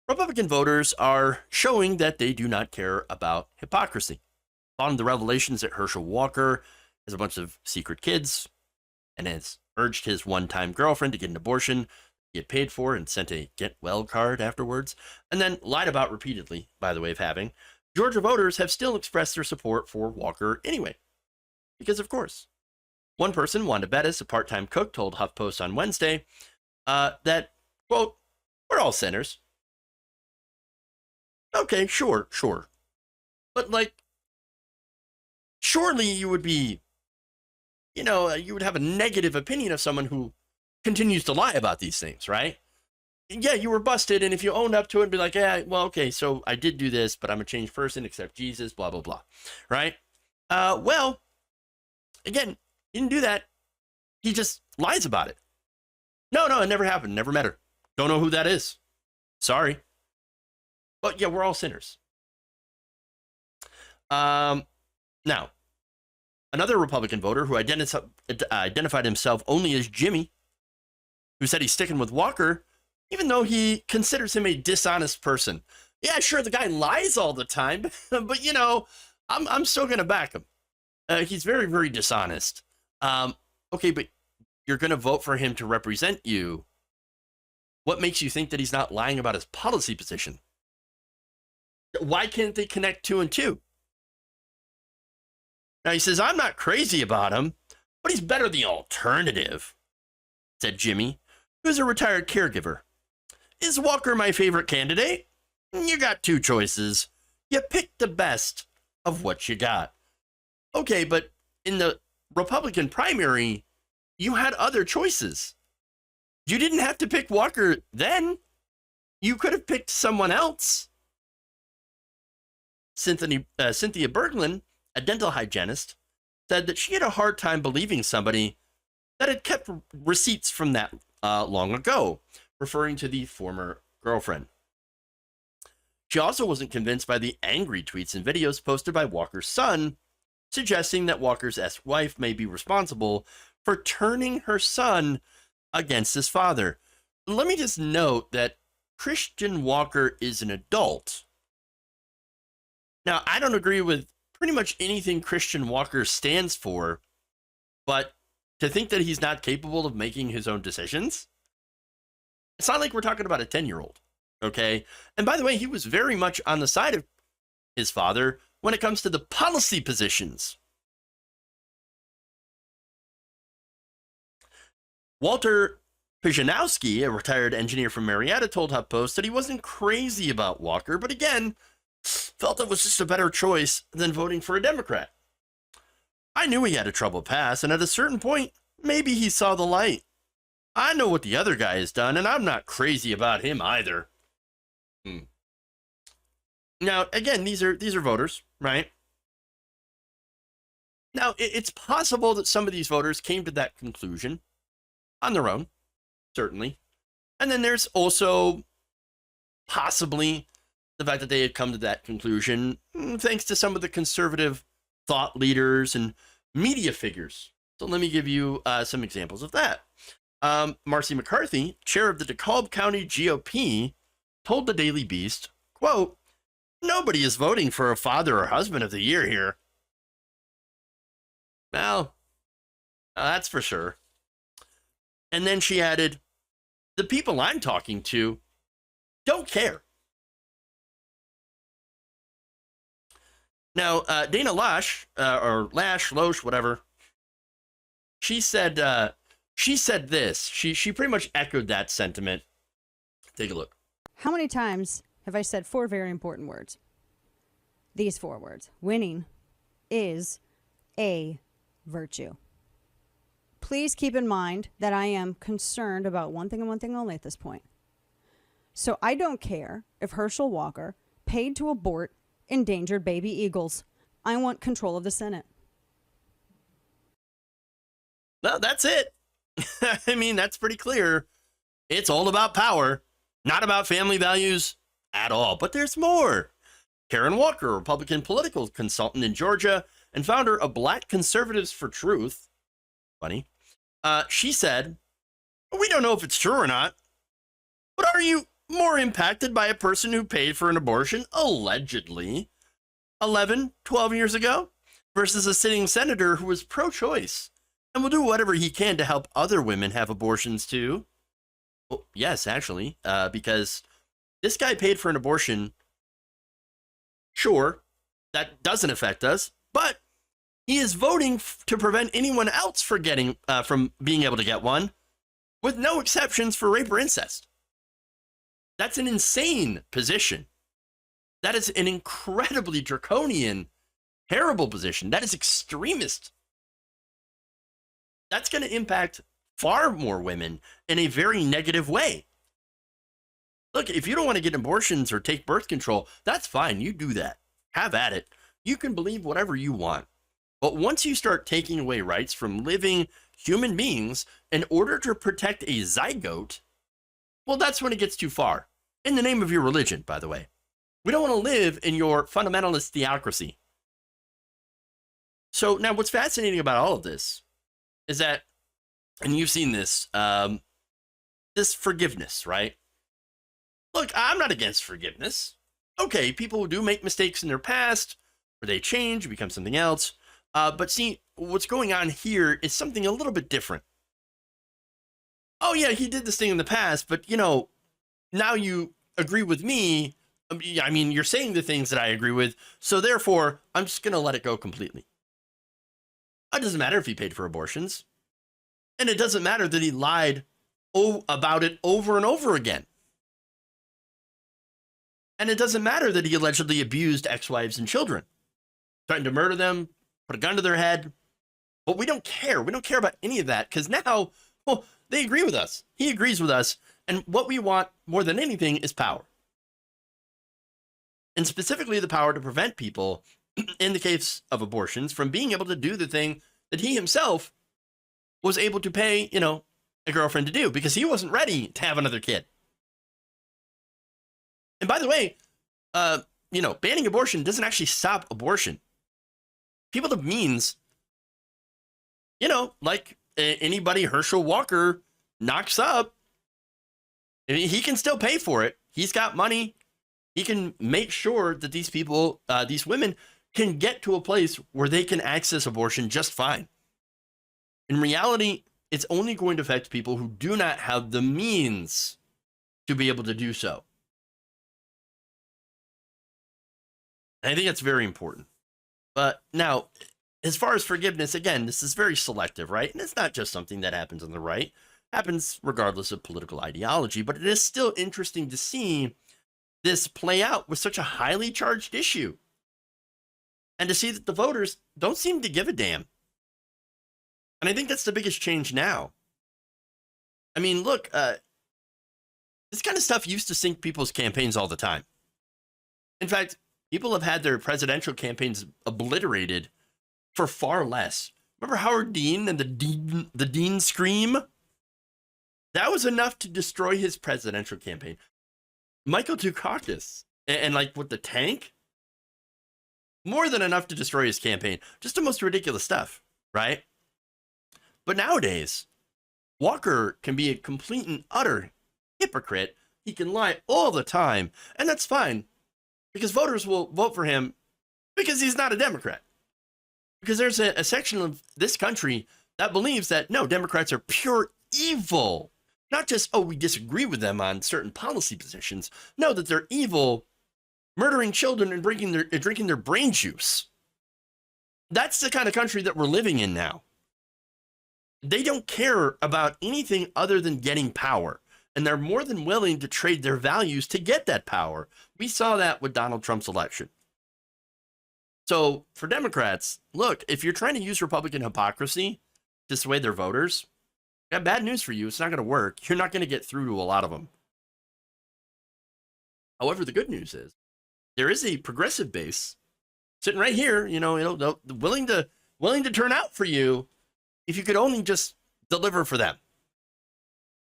Republican voters are showing that they do not care about hypocrisy. Following the revelations that Herschel Walker has a bunch of secret kids and has urged his one-time girlfriend to get an abortion, get paid for, and sent a get well card afterwards, and then lied about repeatedly, by the way of having, Georgia voters have still expressed their support for Walker anyway. Because, of course. One person, Wanda Bettis, a part-time cook, told HuffPost on Wednesday that, quote, "We're all sinners." Okay, sure. But, like, surely you would be, you would have a negative opinion of someone who continues to lie about these things, right? Yeah, you were busted, and if you owned up to it and be like, yeah, well, okay, so I did do this, but I'm a changed person, accept Jesus, blah, blah, blah, right? Well, again, he didn't do that. He just lies about it. No, it never happened, never met her. Don't know who that is. Sorry. But yeah, we're all sinners. Now, another Republican voter who identified himself only as Jimmy, who said he's sticking with Walker, even though he considers him a dishonest person. Yeah, sure, the guy lies all the time, but I'm still going to back him. He's very, very dishonest. Okay, but you're going to vote for him to represent you. What makes you think that he's not lying about his policy position? Why can't they connect 2 and 2? Now he says, I'm not crazy about him, but he's better than the alternative, said Jimmy, who's a retired caregiver. Is Walker my favorite candidate? You got 2 choices. You pick the best of what you got. Okay, but in the Republican primary, you had other choices. You didn't have to pick Walker then. You could have picked someone else. Cynthia Berglund, a dental hygienist, said that she had a hard time believing somebody that had kept receipts from that long ago, referring to the former girlfriend. She also wasn't convinced by the angry tweets and videos posted by Walker's son, suggesting that Walker's ex-wife may be responsible for turning her son against his father. Let me just note that Christian Walker is an adult. Now, I don't agree with pretty much anything Christian Walker stands for, but to think that he's not capable of making his own decisions, it's not like we're talking about a 10-year-old, okay? And by the way, he was very much on the side of his father when it comes to the policy positions. Walter Pizhanowski, a retired engineer from Marietta, told HuffPost that he wasn't crazy about Walker, but again, felt it was just a better choice than voting for a Democrat. I knew he had a troubled past, and at a certain point, maybe he saw the light. I know what the other guy has done, and I'm not crazy about him either. Now, again, these are voters, right? Now, it's possible that some of these voters came to that conclusion on their own, certainly. And then there's also possibly the fact that they had come to that conclusion thanks to some of the conservative thought leaders and media figures. So let me give you some examples of that. Marcy McCarthy, chair of the DeKalb County GOP, told the Daily Beast, quote, "Nobody is voting for a father or husband of the year here." Well, that's for sure. And then she added, "The people I'm talking to don't care." Now, Dana Loesch, or Loesch, whatever, she said this. She pretty much echoed that sentiment. Take a look. How many times have I said 4 very important words? These 4 words. Winning is a virtue. Please keep in mind that I am concerned about one thing and one thing only at this point. So I don't care if Herschel Walker paid to abort endangered baby eagles. I want control of the Senate. Well, that's it. I mean, that's pretty clear. It's all about power, not about family values at all. But there's more. Karen Walker, Republican political consultant in Georgia and founder of Black Conservatives for Truth, she said, "We don't know if it's true or not, but are you more impacted by a person who paid for an abortion, allegedly, 11, 12 years ago, versus a sitting senator who was pro-choice and will do whatever he can to help other women have abortions too. Well, yes, actually, because this guy paid for an abortion. Sure, that doesn't affect us, but he is voting to prevent anyone else from being able to get one, with no exceptions for rape or incest. That's an insane position. That is an incredibly draconian, terrible position. That is extremist. That's going to impact far more women in a very negative way. Look, if you don't want to get abortions or take birth control, that's fine. You do that. Have at it. You can believe whatever you want. But once you start taking away rights from living human beings in order to protect a zygote, well, that's when it gets too far. In the name of your religion, by the way. We don't want to live in your fundamentalist theocracy. So now what's fascinating about all of this is that, and you've seen this, this forgiveness, right? Look, I'm not against forgiveness. Okay, people do make mistakes in their past, or they change, become something else. But see, what's going on here is something a little bit different. Oh yeah, he did this thing in the past, but now you agree with me. I mean, you're saying the things that I agree with, so therefore, I'm just going to let it go completely. It doesn't matter if he paid for abortions. And it doesn't matter that he lied about it over and over again. And it doesn't matter that he allegedly abused ex-wives and children, threatened to murder them, put a gun to their head. But we don't care. We don't care about any of that because now, well, they agree with us. He agrees with us. And what we want more than anything is power. And specifically the power to prevent people, in the case of abortions, from being able to do the thing that he himself was able to pay, a girlfriend to do because he wasn't ready to have another kid. And by the way, banning abortion doesn't actually stop abortion. People of means, like anybody Herschel Walker knocks up, he can still pay for it. He's got money. He can make sure that these people, these women, can get to a place where they can access abortion just fine. In reality, it's only going to affect people who do not have the means to be able to do so. And I think that's very important. But now, as far as forgiveness, again, this is very selective, right? And it's not just something that happens on the right. It happens regardless of political ideology. But it is still interesting to see this play out with such a highly charged issue. And to see that the voters don't seem to give a damn. And I think that's the biggest change now. I mean, look, this kind of stuff used to sink people's campaigns all the time. In fact, people have had their presidential campaigns obliterated for far less. Remember Howard Dean and the Dean Scream? That was enough to destroy his presidential campaign. Michael Dukakis and like with the tank, more than enough to destroy his campaign. Just the most ridiculous stuff, right? But nowadays, Walker can be a complete and utter hypocrite. He can lie all the time, and that's fine because voters will vote for him because he's not a Democrat. Because there's a section of this country that believes that, no, Democrats are pure evil. Not just, oh, we disagree with them on certain policy positions. No, that they're evil, murdering children and drinking their brain juice. That's the kind of country that we're living in now. They don't care about anything other than getting power. And they're more than willing to trade their values to get that power. We saw that with Donald Trump's election. So for Democrats, look, if you're trying to use Republican hypocrisy to sway their voters, I got bad news for you. It's not going to work. You're not going to get through to a lot of them. However, the good news is there is a progressive base sitting right here, willing to turn out for you if you could only just deliver for them.